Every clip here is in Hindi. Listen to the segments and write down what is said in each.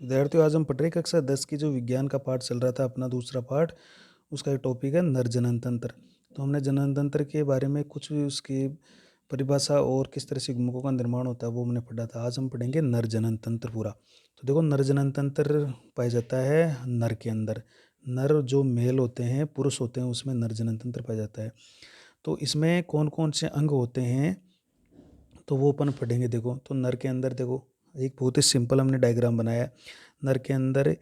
विद्यार्थियों, आज हम पढ़ रहे हैं कक्षा 10 की जो विज्ञान का पाठ चल रहा था, अपना दूसरा पाठ। उसका एक टॉपिक है नर जनन तंत्र। तो हमने जनन तंत्र के बारे में कुछ उसकी परिभाषा और किस तरह से युग्मकों का निर्माण होता है वो हमने पढ़ा था। आज हम पढ़ेंगे नर जनन तंत्र पूरा। तो देखो, नर जनन तंत्र पाया जाता है नर के अंदर। नर जो मेल होते हैं, पुरुष होते हैं, उसमें नर जनन तंत्र पाया जाता है। तो इसमें कौन कौन से अंग होते हैं तो वो अपन पढ़ेंगे। देखो, तो नर के अंदर देखो, एक बहुत ही सिंपल हमने डायग्राम बनाया है। नर के अंदर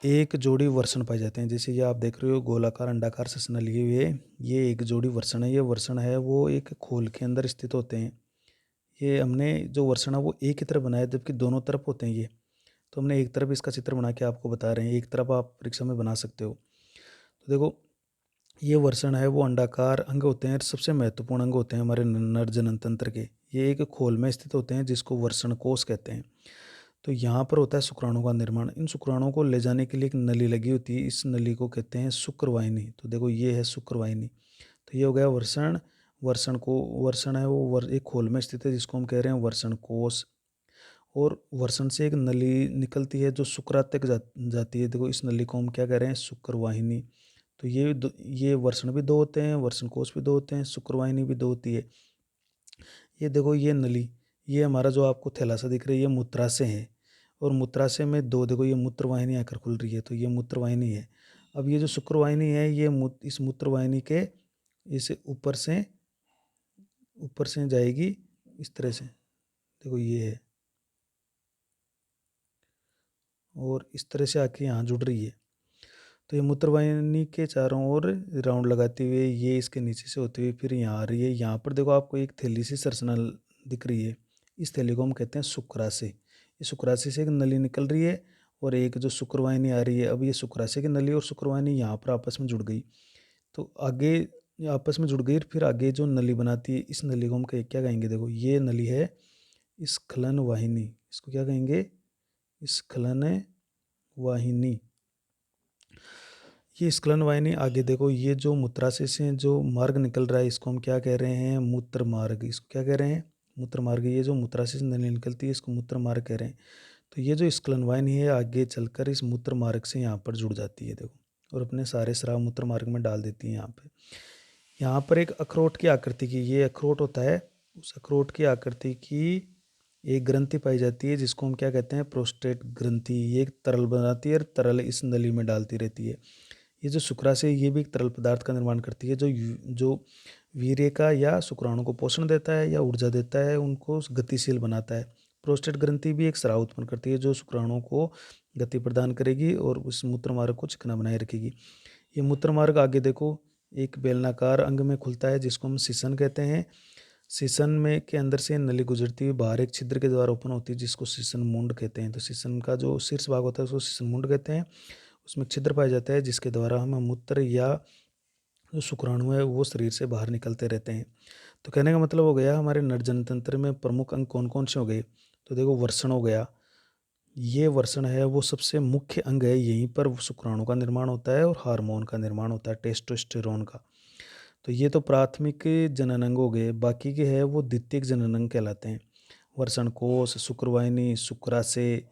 एक जोड़ी वर्षण पाए जाते हैं। जैसे ये आप देख रहे हो, गोलाकार अंडाकार ससना लिए हुए, ये एक जोड़ी वर्षण है। ये वर्षण है वो एक खोल के अंदर स्थित होते हैं। ये हमने जो वर्षण है वो एक ही तरफ बनाया, जबकि दोनों तरफ होते हैं ये। तो हमने एक तरफ इसका चित्र बना के आपको बता रहे हैं, एक तरफ आप परीक्षा में बना सकते हो। तो देखो, ये वर्षण है वो अंडाकार अंग होते हैं, सबसे महत्वपूर्ण अंग होते हैं हमारे नर जनन तंत्र के। ये एक खोल में स्थित होते हैं जिसको वर्षण कोश कहते हैं। तो यहाँ पर होता है शुक्राणु का निर्माण। इन शुक्राणुओं को ले जाने के लिए एक नली लगी होती है, इस नली को कहते हैं शुक्रवाहिनी। तो देखो, ये है शुक्रवाहिनी। तो ये हो गया वर्षण। वर्षण है वो एक खोल में स्थित है जिसको हम कह रहे हैं वर्षण कोश। और वर्षण से एक नली निकलती है जो शुक्रात तक जाती है। देखो, इस नली को हम क्या कह रहे हैं, शुक्रवाहिनी। तो ये वर्षण भी दो होते हैं, वर्षण कोश भी दो होते हैं, शुक्रवाहिनी भी दो होती है। ये देखो, ये नली, ये हमारा जो आपको थैलासा दिख रही है, ये मूत्राशय है। और मूत्राशय में दो, देखो, ये मूत्रवाहिनी आकर खुल रही है, तो ये मूत्रवाहिनी है। अब ये जो शुक्रवाहिनी है, ये इस मूत्रवाहिनी के इस ऊपर से जाएगी इस तरह से। देखो, ये है, और इस तरह से आके यहाँ जुड़ रही है। तो ये मूत्रवाहिनी के चारों ओर राउंड लगाते हुए ये इसके नीचे से होते हुए फिर यहाँ आ रही है। यहाँ पर देखो, आपको एक थैली सी संरचना दिख रही है। इस थैली को हम कहते हैं शुक्राशय। इस शुक्राशय से एक नली निकल रही है और एक जो शुक्रवाहिनी आ रही है। अब ये शुक्राशय की नली और शुक्रवाहिनी यहाँ पर आपस में जुड़ गई। तो आगे ये आपस में जुड़ गई, फिर आगे जो नली बनाती है, इस नली को हम क्या कहेंगे, देखो, ये नली है स्खलन वाहिनी। इसको क्या कहेंगे, स्खलन वाहिनी। ये स्खलन वाहिनी। आगे देखो, ये जो मूत्राशय से जो मार्ग निकल रहा है, इसको हम क्या कह रहे हैं, मूत्र मार्ग। इसको क्या कह रहे हैं, मूत्र मार्ग। ये जो मूत्राशय से नली निकलती है, इसको मूत्र मार्ग कह रहे हैं। तो ये जो स्खलन वाहिनी है, आगे चलकर इस मूत्र मार्ग से यहाँ पर जुड़ जाती है, देखो, और अपने सारे स्राव मूत्र मार्ग में डाल देती है। यहाँ पर एक अखरोट की आकृति की, ये अखरोट होता है, उस अखरोट की आकृति की एक ग्रंथि पाई जाती है जिसको हम क्या कहते हैं, प्रोस्टेट ग्रंथि। ये एक तरल बनाती है और तरल इस नली में डालती रहती है। ये जो शुक्राशय, ये भी एक तरल पदार्थ का निर्माण करती है जो वीर्य का या शुक्राणु को पोषण देता है या ऊर्जा देता है, उनको गतिशील बनाता है। प्रोस्टेट ग्रंथि भी एक स्राव उत्पन्न करती है जो शुक्राणुओं को गति प्रदान करेगी और उस मूत्र मार्ग को चिकना बनाए रखेगी। ये मूत्र मार्ग आगे देखो, एक बेलनाकार अंग में खुलता है जिसको हम सिसन कहते हैं। सिसन में के अंदर से नली गुजरती हुई बाहर एक छिद्र के द्वारा ओपन होती है जिसको सिसन मुंड कहते हैं। तो सिसन का जो शीर्ष भाग होता है उसको सिसन मुंड कहते हैं। उसमें छिद्र पाया जाता है जिसके द्वारा हमें मूत्र या जो शुक्राणु है वो शरीर से बाहर निकलते रहते हैं। तो कहने का मतलब हो गया, हमारे नरजन तंत्र में प्रमुख अंग कौन कौन से हो गए। तो देखो, वर्षण हो गया। ये वर्षण है वो सबसे मुख्य अंग है, यहीं पर शुक्राणु का निर्माण होता है और हार्मोन का निर्माण होता है, टेस्टोस्टेरोन का। तो ये तो प्राथमिक जनन अंग हो गए। बाकी के है वो द्वितीयक जनन अंग कहलाते हैं। वर्षण कोश, शुक्रवाहिनी, शुक्राशय,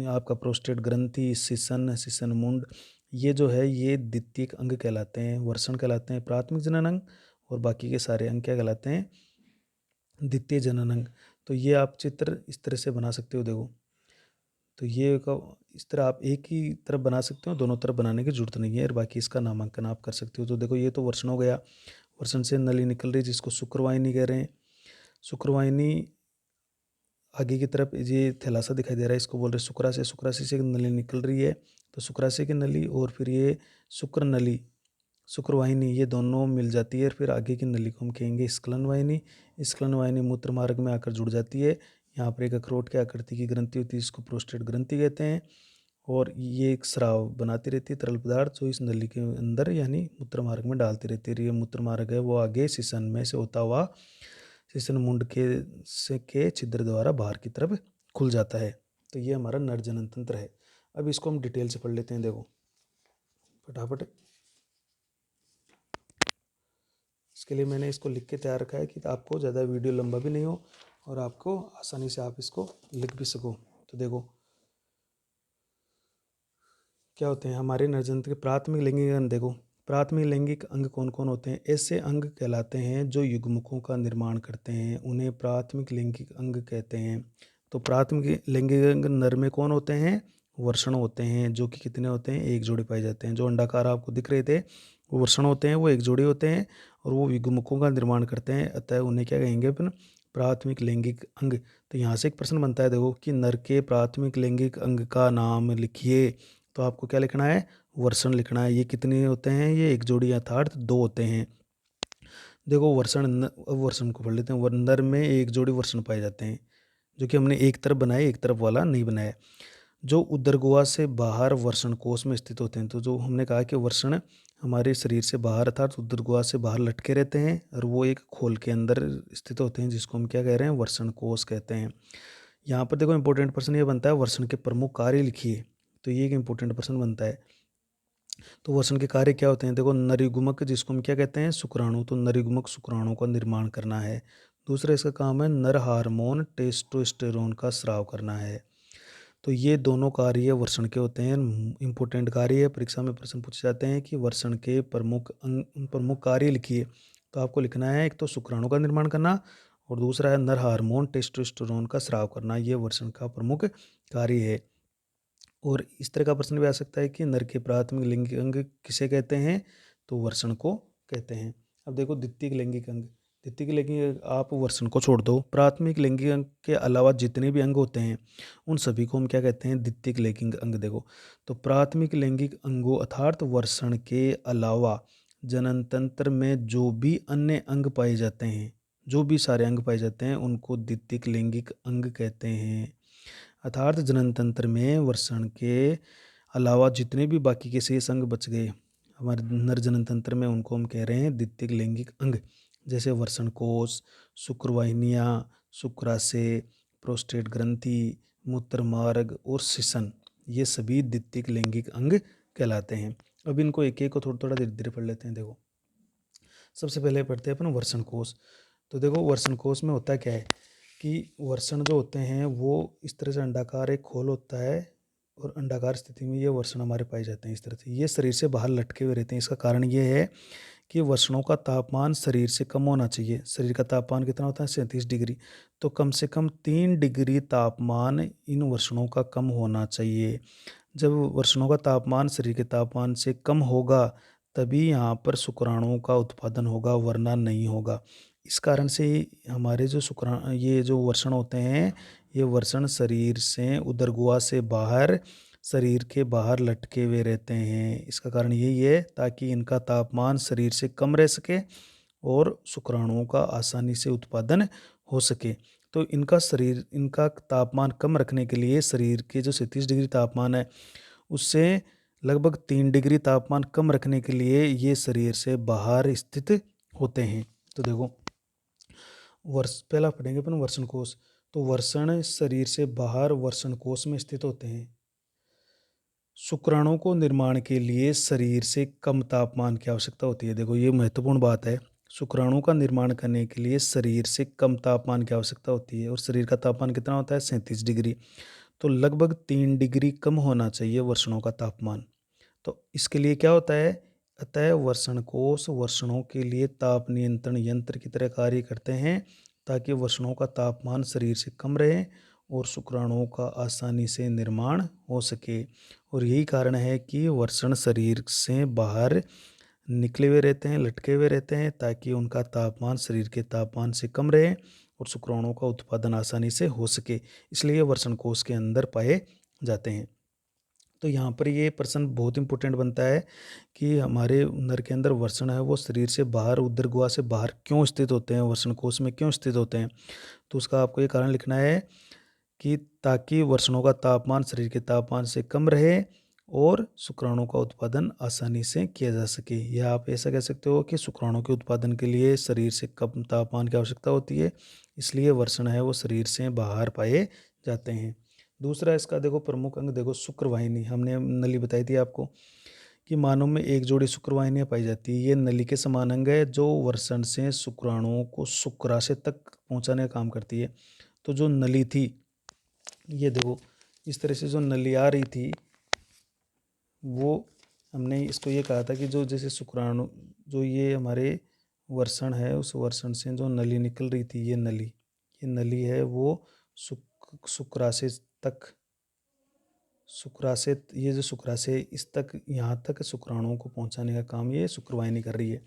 आपका प्रोस्टेट ग्रंथि, सिसन, सिसन मुंड, ये जो है ये द्वितीयक अंग कहलाते हैं, वर्षण कहलाते हैं प्राथमिक जनन अंग। और बाकी के सारे अंग क्या कहलाते हैं, द्वितीय जनन अंग। तो ये आप चित्र इस तरह से बना सकते हो, देखो। तो ये इस तरह आप एक ही तरफ बना सकते हो, दोनों तरफ बनाने की जरूरत नहीं है, और बाकी इसका नामांकन आप कर सकते हो। तो देखो, ये तो वर्षण हो गया। वर्षण से नली निकल रही है जिसको शुक्रवाहिनी कह रहे हैं। शुक्रवाहिनी आगे की तरफ ये थैलासा दिखाई दे रहा है, इसको बोल रहे हैं शुक्राशय। शुक्राशय से एक नली निकल रही है, तो शुक्राशय की नली और फिर ये शुक्र नली, शुक्रवाहिनी, ये दोनों मिल जाती है। और फिर आगे की नली को हम कहेंगे स्खलन वाहिनी। स्खलन वाहिनी मूत्र मार्ग में आकर जुड़ जाती है। यहाँ पर एक अखरोट की आकृति की ग्रंथि होती है, इसको प्रोस्टेट ग्रंथि कहते हैं। और ये एक स्राव बनाती रहती है, तरल पदार्थ जो इस नली के अंदर यानी मूत्र मार्ग में डालती रहती है। ये मूत्र मार्ग है वो आगे सिसन में से होता हुआ सिसन मुंड के छिद्र द्वारा बाहर की तरफ खुल जाता है। तो ये हमारा नर जनन तंत्र है। अब इसको हम डिटेल से पढ़ लेते हैं, देखो फटाफट। इसके लिए मैंने इसको लिख के तैयार रखा है कि आपको ज़्यादा वीडियो लंबा भी नहीं हो और आपको आसानी से आप इसको लिख भी सको। तो देखो, क्या होते हैं हमारे नरजंतु के प्राथमिक लैंगिक अंग। देखो प्राथमिक लैंगिक अंग कौन कौन होते हैं? ऐसे अंग कहलाते हैं जो युग्मकों का निर्माण करते हैं, उन्हें प्राथमिक लैंगिक अंग कहते हैं। तो प्राथमिक लैंगिक अंग नर में कौन होते हैं? वृषण होते हैं, जो कि कितने होते हैं? एक जोड़ी पाए जाते हैं। जो अंडाकार आपको दिख रहे थे वो वृषण होते हैं, वो एक जोड़ी होते हैं और वो युग्मकों का निर्माण करते हैं, अतः उन्हें क्या कहेंगे अपन? प्राथमिक लैंगिक अंग। तो यहाँ से एक प्रश्न बनता है देखो कि नर के प्राथमिक लैंगिक अंग का नाम लिखिए। तो आपको क्या लिखना है? वर्षण लिखना है। ये कितने होते हैं? ये एक जोड़ी अर्थात 2 होते हैं। देखो वर्षण को पढ़ लेते हैं। नर में एक जोड़ी वर्षण पाए जाते हैं, जो कि हमने एक तरफ बनाए, एक तरफ वाला नहीं बनाया। जो उदरगुहा से बाहर वर्षण कोश में स्थित होते हैं। तो जो हमने कहा कि वर्षण हमारे शरीर से बाहर अर्थात उदरगुहा से बाहर लटके रहते हैं और वो एक खोल के अंदर स्थित होते हैं, जिसको हम क्या कह रहे हैं? वर्षण कोश कहते हैं। यहाँ पर देखो इंपॉर्टेंट प्रश्न ये बनता है, वर्षण के प्रमुख कार्य लिखिए। तो ये एक इंपॉर्टेंट प्रश्न बनता है। तो वर्षण के कार्य क्या होते हैं? देखो नरयुग्मक, जिसको हम क्या कहते हैं? शुक्राणु। तो नरयुग्मक शुक्राणु का निर्माण करना है। दूसरा इसका काम है नर हार्मोन टेस्टोस्टेरोन का स्राव करना है। तो ये दोनों कार्य वर्षण के होते हैं, इंपॉर्टेंट कार्य है। परीक्षा में प्रश्न पूछे जाते हैं कि वर्षण के प्रमुख कार्य लिखिए। तो आपको लिखना है, एक तो शुक्राणु का निर्माण करना और दूसरा है नर हार्मोन टेस्टोस्टेरोन का स्राव करना। ये वर्षण का प्रमुख कार्य है। और इस तरह का प्रश्न भी आ सकता है कि नर के प्राथमिक लैंगिक अंग किसे कहते हैं? तो वर्षण को कहते हैं। अब देखो द्वितीयक लैंगिक अंग। द्वितीयक लैंगिक अंग, आप वर्षण को छोड़ दो, प्राथमिक लैंगिक अंग के अलावा जितने भी अंग होते हैं उन सभी को हम क्या कहते हैं? द्वितीयक लैंगिक अंग। देखो तो प्राथमिक लैंगिक अंगों अर्थात वर्षण के अलावा जनन तंत्र में जो भी अन्य अंग पाए जाते हैं, जो भी सारे अंग पाए जाते हैं उनको द्वितीयक लैंगिक अंग कहते हैं। अर्थात जनन तंत्र में वर्षण के अलावा जितने भी बाकी के शेष अंग बच गए हमारे नर जनन तंत्र में, उनको हम कह रहे हैं द्वितीयक लैंगिक अंग। जैसे वर्षण कोश, शुक्रवाहिनियाँ, शुक्राशय, प्रोस्टेट ग्रंथि, मूत्र मार्ग और शिशन, ये सभी द्वितीयक लैंगिक अंग कहलाते हैं। अब इनको एक एक को थोड़ा थोड़ा धीरे धीरे पढ़ लेते हैं। देखो सबसे पहले पढ़ते हैं अपन वर्षण कोश। तो देखो वर्षण कोश में होता क्या है कि वर्षण जो होते हैं वो इस तरह से अंडाकार एक खोल होता है और अंडाकार स्थिति में ये वर्षण हमारे पाए जाते हैं। इस तरह से ये शरीर से बाहर लटके हुए रहते हैं। इसका कारण ये है कि वर्षणों का तापमान शरीर से कम होना चाहिए। शरीर का तापमान कितना होता है? 37 डिग्री। तो कम से कम 3 डिग्री तापमान इन वर्षणों का कम होना चाहिए। जब वर्षणों का तापमान शरीर के तापमान से कम होगा तभी यहाँ पर शुक्राणुओं का उत्पादन होगा, वरना नहीं होगा। इस कारण से हमारे जो ये जो वर्षण होते हैं, ये वर्षण शरीर से उदरगुहा से बाहर, शरीर के बाहर लटके हुए रहते हैं। इसका कारण यही है ताकि इनका तापमान शरीर से कम रह सके और शुक्राणुओं का आसानी से उत्पादन हो सके। तो इनका तापमान कम रखने के लिए शरीर के जो 37 डिग्री तापमान है उससे लगभग 3 डिग्री तापमान कम रखने के लिए ये शरीर से बाहर स्थित होते हैं। तो देखो पहला पढ़ेंगे अपन वर्षण कोश। तो वर्षण शरीर से बाहर वर्षण कोश में स्थित होते हैं। शुक्राणुओं को निर्माण के लिए शरीर से कम तापमान की आवश्यकता होती है। देखो ये महत्वपूर्ण बात है। शुक्राणु का निर्माण करने के लिए शरीर से कम तापमान की आवश्यकता होती है और शरीर का तापमान कितना होता है? 37 डिग्री। तो लगभग 3 डिग्री कम होना चाहिए वर्षणों का तापमान। तो इसके लिए क्या होता है? अतः वर्षण कोश वर्षणों के लिए ताप नियंत्रण यंत्र की तरह कार्य करते हैं ताकि वर्षणों का तापमान शरीर से कम रहे और शुक्राणुओं का आसानी से निर्माण हो सके। और यही कारण है कि वर्षण शरीर से बाहर निकले हुए रहते हैं, लटके हुए रहते हैं, ताकि उनका तापमान शरीर के तापमान से कम रहे और शुक्राणुओं का उत्पादन आसानी से हो सके। इसलिए वर्षण कोश के अंदर पाए जाते हैं। तो यहाँ पर ये प्रश्न बहुत इंपॉर्टेंट बनता है कि हमारे नर के अंदर वर्षण है वो शरीर से बाहर, उदर गुहा से बाहर क्यों स्थित होते हैं, वर्षण कोश में क्यों स्थित होते हैं। तो उसका आपको ये कारण लिखना है कि ताकि वर्षणों का तापमान शरीर के तापमान से कम रहे और शुक्राणुओं का उत्पादन आसानी से किया जा सके। या आप ऐसा कह सकते हो कि शुक्राणुओं के उत्पादन के लिए शरीर से कम तापमान की आवश्यकता होती है, इसलिए वर्षण है वो शरीर से बाहर पाए जाते हैं। दूसरा इसका देखो प्रमुख अंग, देखो शुक्रवाहिनी, हमने नली बताई थी आपको कि मानव में एक जोड़ी शुक्रवाहिनियाँ पाई जाती है। ये नली के समान अंग है जो वर्षण से शुक्राणुओं को शुक्राशय तक पहुँचाने का काम करती है। तो जो नली थी, ये देखो इस तरह से जो नली आ रही थी वो हमने इसको ये कहा था कि जो जैसे शुक्राणु, जो ये हमारे वर्षण है, उस वर्षण से जो नली निकल रही थी, ये नली है वो शुक्राशय तक, शुक्राशय, ये जो शुक्राशय इस तक, यहाँ तक शुक्राणुओं को पहुँचाने का काम ये शुक्रवाहिनी कर रही है।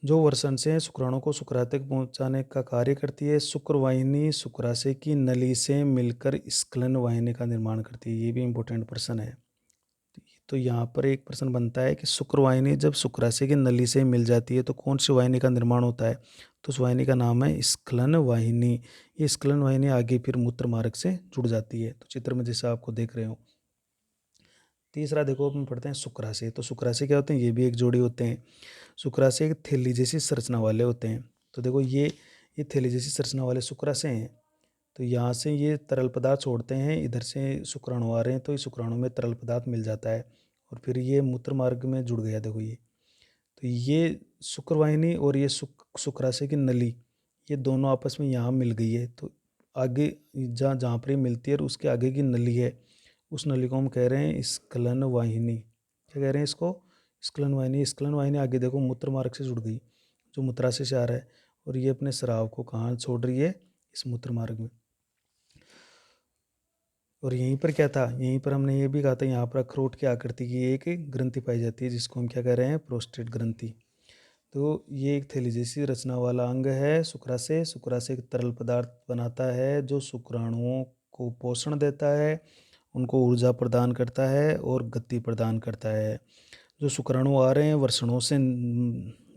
जो वर्षण से शुक्राणु को शुक्राशय तक पहुँचाने का कार्य करती है, शुक्रवाहिनी शुक्राशय की नली से मिलकर स्खलन वाहिनी का निर्माण करती है। ये भी इम्पोर्टेंट प्रश्न है। तो यहाँ पर एक प्रश्न बनता है कि शुक्रवाहिनी जब शुक्राशय की नली से मिल जाती है तो कौन सी वाहिनी का निर्माण होता है? तो उस वाहिनी का नाम है स्खलन वाहिनी। ये स्खलन वाहिनी आगे फिर मूत्र मार्ग से जुड़ जाती है। तो चित्र में जैसा आपको देख रहे हो। तीसरा देखो, अपन पढ़ते हैं शुक्राशय। तो शुक्राशय क्या होते हैं? ये भी एक जोड़ी होते हैं। शुक्राशय एक थैली जैसी संरचना वाले होते हैं। तो देखो ये थैली जैसी संरचना वाले शुक्राशय हैं। तो यहाँ से ये तरल पदार्थ छोड़ते हैं, इधर से शुक्राणु आ रहे हैं, तो इस शुक्राणु में तरल पदार्थ मिल जाता है और फिर ये मूत्र मार्ग में जुड़ गया। देखो ये, तो ये शुक्रवाहिनी और ये शुक्राशय की नली, ये दोनों आपस में यहाँ मिल गई है। तो आगे जहाँ जहाँ पर ये मिलती है और उसके आगे की नली है, उस नली को हम कह रहे हैं स्खलन वाहिनी। क्या कह रहे हैं इसको? स्खलन वाहिनी। स्खलन वाहिनी आगे देखो मूत्र मार्ग से जुड़ गई, जो मूत्राशय से आ रहा है, और ये अपने स्राव को कहाँ छोड़ रही है? इस मूत्र मार्ग में। और यहीं पर क्या था? यहीं पर हमने ये भी कहा था, यहाँ पर अखरोट की आकृति की एक ग्रंथि पाई जाती है, जिसको हम क्या कह रहे हैं? प्रोस्टेट ग्रंथि। तो ये एक थैली जैसी रचना वाला अंग है शुक्राशय। शुक्राशय एक तरल पदार्थ बनाता है जो शुक्राणुओं को पोषण देता है, उनको ऊर्जा प्रदान करता है और गति प्रदान करता है। जो शुक्राणु आ रहे हैं वर्षणों से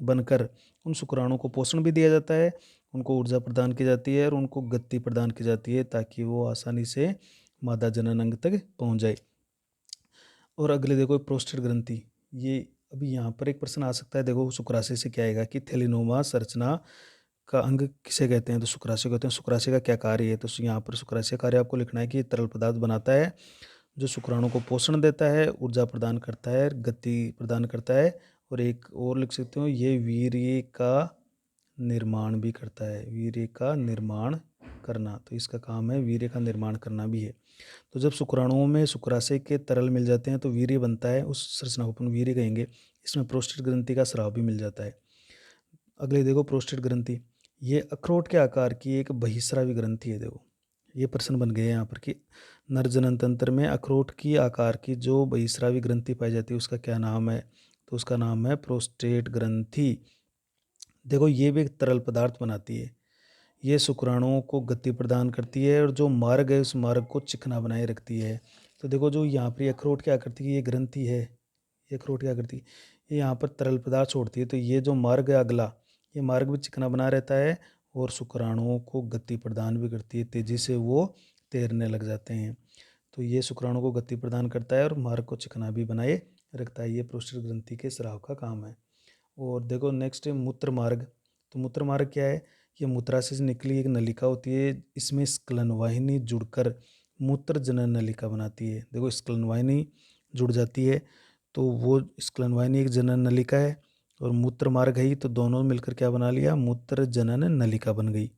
बनकर, उन शुक्राणुओं को पोषण भी दिया जाता है, उनको ऊर्जा प्रदान की जाती है और उनको गति प्रदान की जाती है, ताकि वो आसानी से मादा जनन अंग तक पहुंच जाए। और अगले देखो प्रोस्टेट ग्रंथि। ये अभी यहाँ पर एक प्रश्न आ सकता है। देखो शुक्राशय से क्या आएगा कि थैलीनोमा संरचना का अंग किसे कहते हैं? तो शुक्राशय कहते हैं। शुक्राशय का क्या कार्य है? तो यहाँ पर शुक्राशय कार्य आपको लिखना है कि तरल पदार्थ बनाता है, जो शुक्राणु को पोषण देता है, ऊर्जा प्रदान करता है, गति प्रदान करता है, और एक और लिख सकते हो, ये वीर्य का निर्माण भी करता है। वीर्य का निर्माण करना, तो इसका काम है वीर्य का निर्माण करना भी है। तो जब शुक्राणुओं में शुक्राशय के तरल मिल जाते हैं तो वीर्य बनता है, उस संरचना को अपन वीर्य कहेंगे। इसमें प्रोस्टेट ग्रंथि का स्राव भी मिल जाता है। अगले देखो प्रोस्टेट ग्रंथि, ये अखरोट के आकार की एक बहिस्रावी ग्रंथि है। देखो ये प्रश्न बन गए यहाँ पर कि नर जनन तंत्र में अखरोट की आकार की जो बहिस्रावी ग्रंथि पाई जाती है उसका क्या नाम है? तो उसका नाम है प्रोस्टेट ग्रंथि। देखो ये भी एक तरल पदार्थ बनाती है, ये शुक्राणुओं को गति प्रदान करती है और जो मार्ग है उस मार्ग को चिकना बनाए रखती है। तो देखो जो यहाँ पर अखरोट की आकृति की ये ग्रंथि है, ये अखरोट की आकृति, ये यहाँ पर तरल पदार्थ छोड़ती है, तो ये जो मार्ग है अगला, ये मार्ग भी चिकना बना रहता है और शुक्राणुओं को गति प्रदान भी करती है, तेजी से वो तैरने लग जाते हैं। तो ये शुक्राणु को गति प्रदान करता है और मार्ग को चिकना भी बनाए रखता है। ये प्रोस्टेट ग्रंथि के स्राव का काम है। और देखो नेक्स्ट है मूत्र मार्ग। तो मूत्र मार्ग क्या है? ये मूत्राशय से निकली एक नलिका होती है, इसमें स्खलन वाहिनी जुड़कर मूत्र जनन नलिका बनाती है। देखो स्खलन वाहिनी जुड़ जाती है तो वो स्खलन वाहिनी एक जनन नलिका है, और मूत्र मार्ग है, तो दोनों मिलकर क्या बना लिया? मूत्र जनन नलिका बन गई।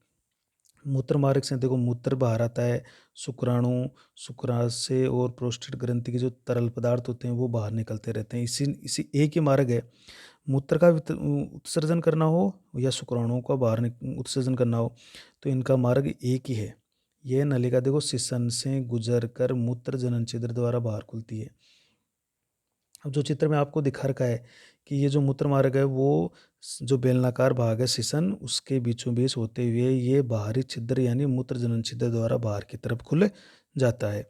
मूत्र मार्ग से देखो मूत्र बाहर आता है, शुक्राणु, शुक्राशय और प्रोस्टेट ग्रंथि के जो तरल पदार्थ होते हैं वो बाहर निकलते रहते हैं। इसी एक ही मार्ग है, मूत्र का उत्सर्जन करना हो या शुक्राणुओं का बाहर उत्सर्जन करना हो, तो इनका मार्ग एक ही है। यह नलिका देखो सिसन से गुजर कर मूत्र जनन छिद्र द्वारा बाहर खुलती है। अब जो चित्र में आपको दिखा रखा है कि ये जो मूत्र मार्ग है वो जो बेलनाकार भाग है सिसन, उसके बीचों बीच होते हुए ये बाहरी छिद्र यानी मूत्र जनन छिद्र द्वारा बाहर की तरफ खुल जाता है।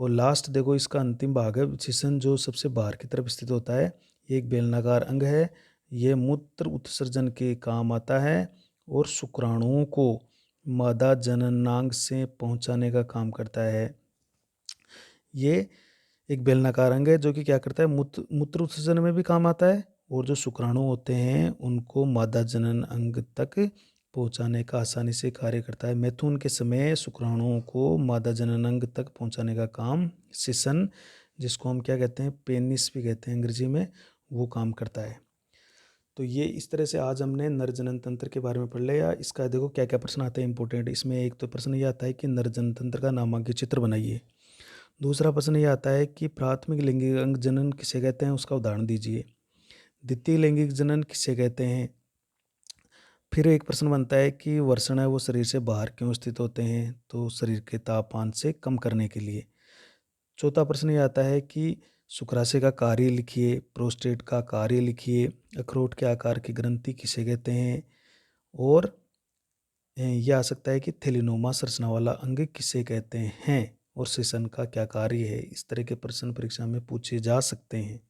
और लास्ट देखो इसका अंतिम भाग है सिसन, जो सबसे बाहर की तरफ स्थित होता है। ये एक बेलनाकार अंग है, ये मूत्र उत्सर्जन के काम आता है और शुक्राणुओं को मादा जननांग से पहुंचाने का काम करता है। ये एक बेलनाकार अंग है जो कि क्या करता है? मूत्र उत्सर्जन में भी काम आता है, और जो शुक्राणु होते हैं उनको मादा जनन अंग तक पहुंचाने का आसानी से कार्य करता है। मैथुन के समय शुक्राणुओं को मादा जनन अंग तक पहुंचाने का काम सिसन, जिसको हम क्या कहते हैं? पेनिस भी कहते हैं अंग्रेजी में, वो काम करता है। तो ये इस तरह से आज हमने नर जनन तंत्र के बारे में पढ़ लिया। इसका देखो क्या क्या प्रश्न आते हैं इंपॉर्टेंट। इसमें एक तो प्रश्न ये आता है कि नर जनन तंत्र का नामांकित चित्र बनाइए। दूसरा प्रश्न ये आता है कि प्राथमिक लैंगिक अंग जनन किसे कहते हैं, उसका उदाहरण दीजिए। द्वितीय लैंगिक जनन किसे कहते हैं। फिर एक प्रश्न बनता है कि वर्षण है वो शरीर से बाहर क्यों स्थित होते हैं, तो शरीर के तापमान से कम करने के लिए। चौथा प्रश्न ये आता है कि शुक्राशय का कार्य लिखिए, प्रोस्टेट का कार्य लिखिए, अखरोट के आकार की ग्रंथि किसे कहते हैं, और ये आ सकता है कि थैलेनोमा संरचना वाला अंग किसे कहते हैं, और सेशन का क्या कार्य है। इस तरह के प्रश्न परीक्षा में पूछे जा सकते हैं।